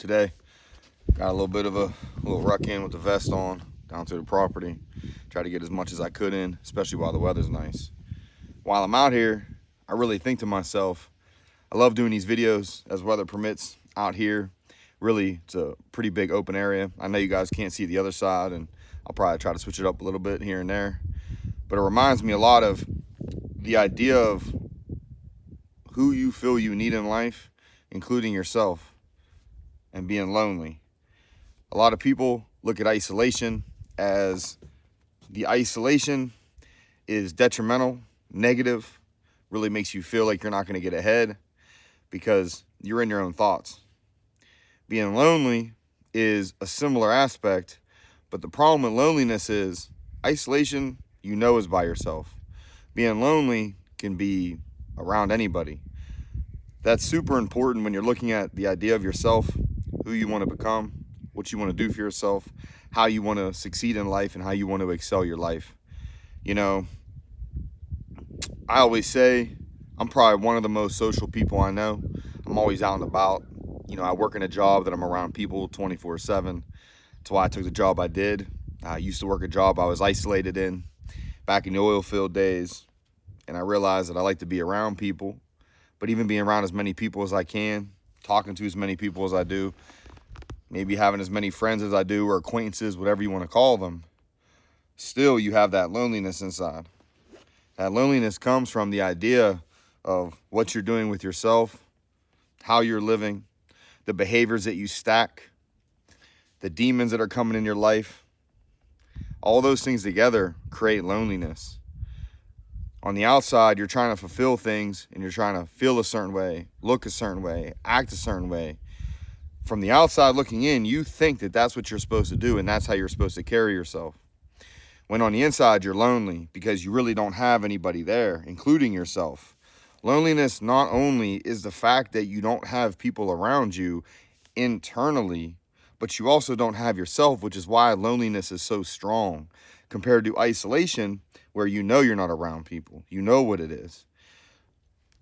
today. Got a little bit of a little ruck in with the vest on down to the property. Try to get as much as I could in, especially while the weather's nice. While I'm out here, I really think to myself, I love doing these videos as weather permits out here. Really, it's a pretty big open area. I know you guys can't see the other side, and I'll probably try to switch it up a little bit here and there. But it reminds me a lot of the idea of who you feel you need in life, including yourself, and being lonely. A lot of people look at isolation as the isolation is detrimental, negative, really makes you feel like you're not going to get ahead because you're in your own thoughts. Being lonely is a similar aspect, but the problem with loneliness is isolation, is by yourself. Being lonely can be around anybody. That's super important when you're looking at the idea of yourself, who you want to become, what you want to do for yourself, how you want to succeed in life, and how you want to excel your life. You know, I always say I'm probably one of the most social people I know. I'm always out and about. I work in a job that I'm around people 24/7. That's why I took the job I did. I used to work a job I was isolated in back in the oil field days, and I realized that I like to be around people, but even being around as many people as I can, talking to as many people as I do, maybe having as many friends as I do or acquaintances, whatever you want to call them, still you have that loneliness inside. That loneliness comes from the idea of what you're doing with yourself, how you're living, the behaviors that you stack, the demons that are coming in your life. All those things together create loneliness. On the outside, you're trying to fulfill things and you're trying to feel a certain way, look a certain way, act a certain way. From the outside looking in, you think that that's what you're supposed to do and that's how you're supposed to carry yourself. When on the inside, you're lonely because you really don't have anybody there, including yourself. Loneliness not only is the fact that you don't have people around you internally, but you also don't have yourself, which is why loneliness is so strong compared to isolation, where you're not around people. You know what it is.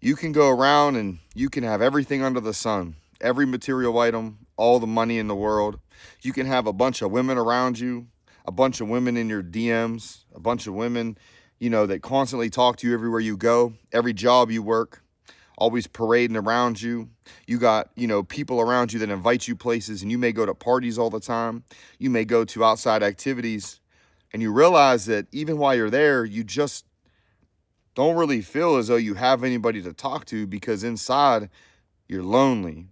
You can go around and you can have everything under the sun, every material item, all the money in the world. You can have a bunch of women around you, a bunch of women in your DMs, a bunch of women, that constantly talk to you everywhere you go, every job you work, always parading around you. You got, people around you that invite you places, and you may go to parties all the time. You may go to outside activities, and you realize that even while you're there, you just don't really feel as though you have anybody to talk to because inside you're lonely.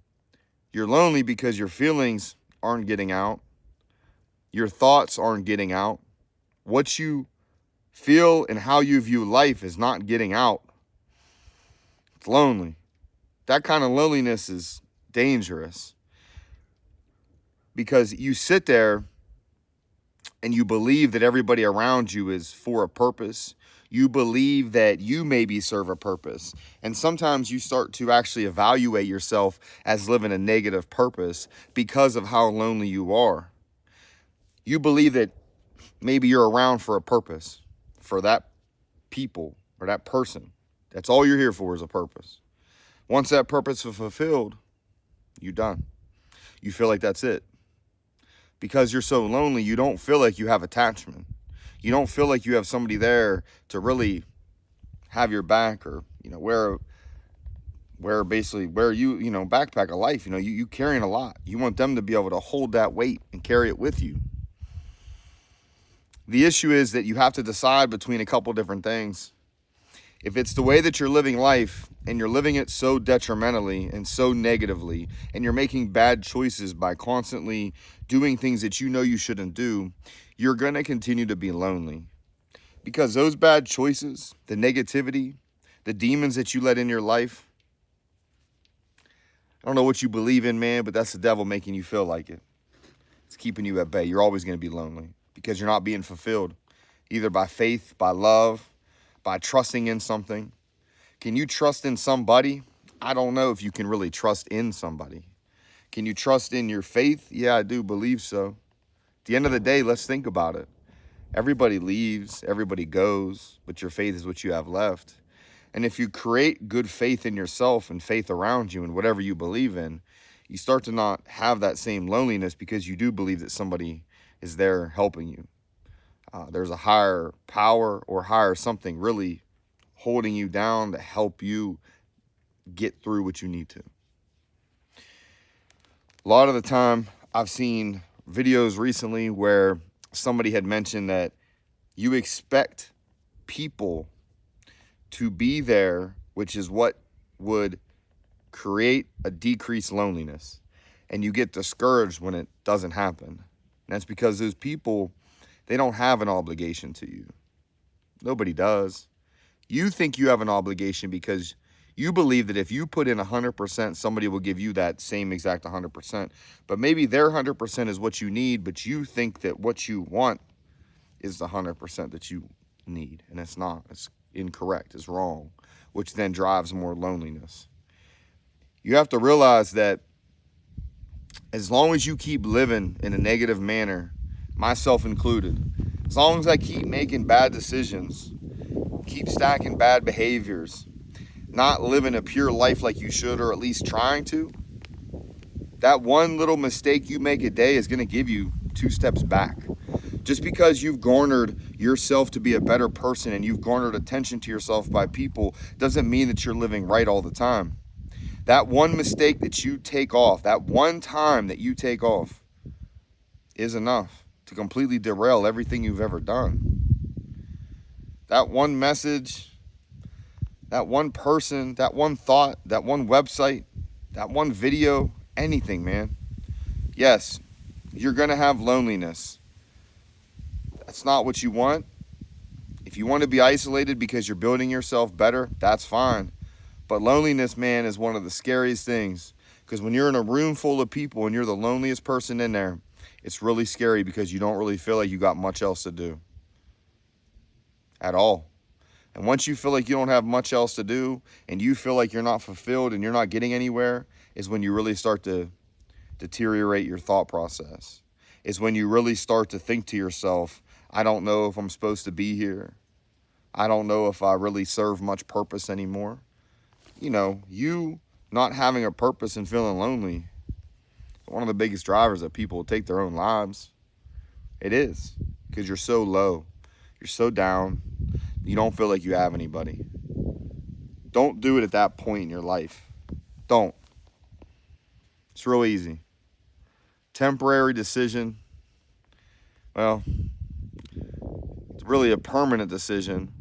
You're lonely because your feelings aren't getting out. Your thoughts aren't getting out. What you feel and how you view life is not getting out. It's lonely. That kind of loneliness is dangerous because you sit there and you believe that everybody around you is for a purpose. You believe that you maybe serve a purpose. And sometimes you start to actually evaluate yourself as living a negative purpose because of how lonely you are. You believe that maybe you're around for a purpose, for that people or that person. That's all you're here for is a purpose. Once that purpose is fulfilled, you're done. You feel like that's it. Because you're so lonely, you don't feel like you have attachment. You don't feel like you have somebody there to really have your back or, wear you, backpack of life. You carrying a lot. You want them to be able to hold that weight and carry it with you. The issue is that you have to decide between a couple different things. If it's the way that you're living life and you're living it so detrimentally and so negatively, and you're making bad choices by constantly doing things that you shouldn't do, you're going to continue to be lonely. Because those bad choices, the negativity, the demons that you let in your life, I don't know what you believe in, man, but that's the devil making you feel like it. It's keeping you at bay. You're always going to be lonely because you're not being fulfilled, either by faith, by love, by trusting in something. Can you trust in somebody? I don't know if you can really trust in somebody. Can you trust in your faith? Yeah, I do believe so. At the end of the day, let's think about it. Everybody leaves, everybody goes, but your faith is what you have left. And if you create good faith in yourself and faith around you and whatever you believe in, you start to not have that same loneliness because you do believe that somebody is there helping you. There's a higher power or higher something really holding you down to help you get through what you need to. A lot of the time, I've seen videos recently where somebody had mentioned that you expect people to be there, which is what would create a decreased loneliness. And you get discouraged when it doesn't happen. And that's because those people, they don't have an obligation to you. Nobody does. You think you have an obligation because you believe that if you put in 100%, somebody will give you that same exact 100%. But maybe their 100% is what you need, but you think that what you want is the 100% that you need. And it's not. It's incorrect. It's wrong, which then drives more loneliness. You have to realize that as long as you keep living in a negative manner, myself included, as long as I keep making bad decisions, keep stacking bad behaviors, not living a pure life like you should, or at least trying to, that one little mistake you make a day is going to give you 2 steps back. Just because you've garnered yourself to be a better person and you've garnered attention to yourself by people doesn't mean that you're living right all the time. That one mistake that you take off, that one time that you take off, is enough to completely derail everything you've ever done. That one message, that one person, that one thought, that one website, that one video, anything, man. Yes, you're going to have loneliness. That's not what you want. If you want to be isolated because you're building yourself better, that's fine. But loneliness, man, is one of the scariest things. Because when you're in a room full of people and you're the loneliest person in there, it's really scary because you don't really feel like you got much else to do. At all. And once you feel like you don't have much else to do and you feel like you're not fulfilled and you're not getting anywhere, is when you really start to deteriorate your thought process. Is when you really start to think to yourself, I don't know if I'm supposed to be here. I don't know if I really serve much purpose anymore. You know, you not having a purpose and feeling lonely, one of the biggest drivers that people take their own lives. It is, because you're so low. You're so down. You don't feel like you have anybody. Don't do it at that point in your life. Don't. It's real easy. Temporary decision. Well, it's really a permanent decision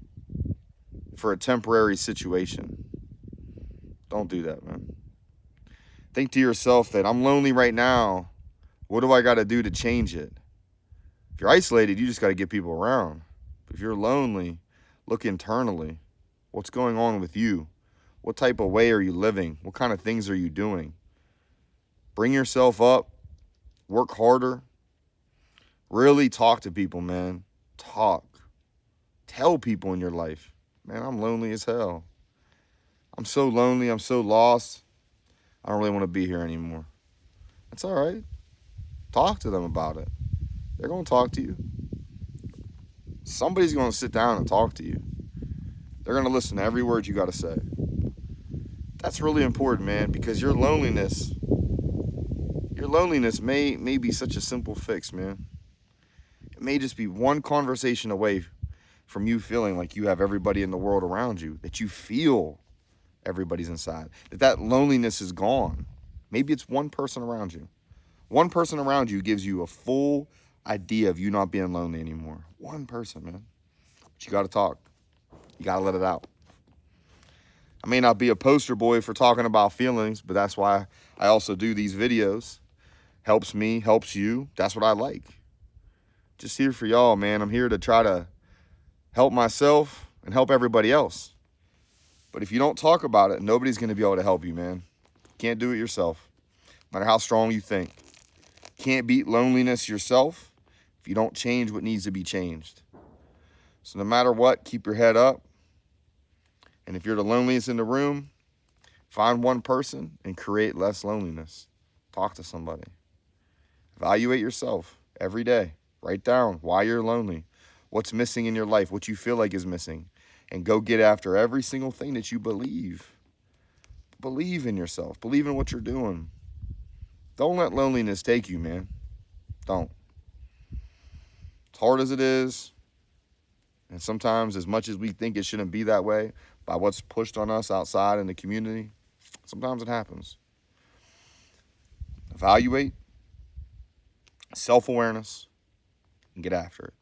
for a temporary situation. Don't do that, man. Think to yourself that I'm lonely right now. What do I got to do to change it? If you're isolated, you just got to get people around. But if you're lonely, look internally. What's going on with you? What type of way are you living? What kind of things are you doing? Bring yourself up. Work harder. Really talk to people, man. Talk. Tell people in your life, man, I'm lonely as hell. I'm so lonely. I'm so lost. I don't really want to be here anymore. That's all right. Talk to them about it. They're going to talk to you. Somebody's going to sit down and talk to you. They're going to listen to every word you got to say. That's really important, man, because your loneliness may be such a simple fix, man. It may just be one conversation away from you feeling like you have everybody in the world around you, that you feel everybody's inside, that loneliness is gone. Maybe it's one person around you. One person around you gives you a full idea of you not being lonely anymore. One person, man. But you got to talk. You got to let it out. I may not be a poster boy for talking about feelings, but that's why I also do these videos. Helps me, helps you. That's what I like. Just here for y'all, man. I'm here to try to help myself and help everybody else. But if you don't talk about it, nobody's going to be able to help you, man. Can't do it yourself, no matter how strong you think. Can't beat loneliness yourself if you don't change what needs to be changed. So no matter what, keep your head up. And if you're the loneliest in the room, find one person and create less loneliness. Talk to somebody. Evaluate yourself every day. Write down why you're lonely, what's missing in your life, what you feel like is missing, and go get after every single thing that you believe. Believe in yourself. Believe in what you're doing. Don't let loneliness take you, man. Don't. As hard as it is, and sometimes as much as we think it shouldn't be that way by what's pushed on us outside in the community, sometimes it happens. Evaluate, self-awareness, and get after it.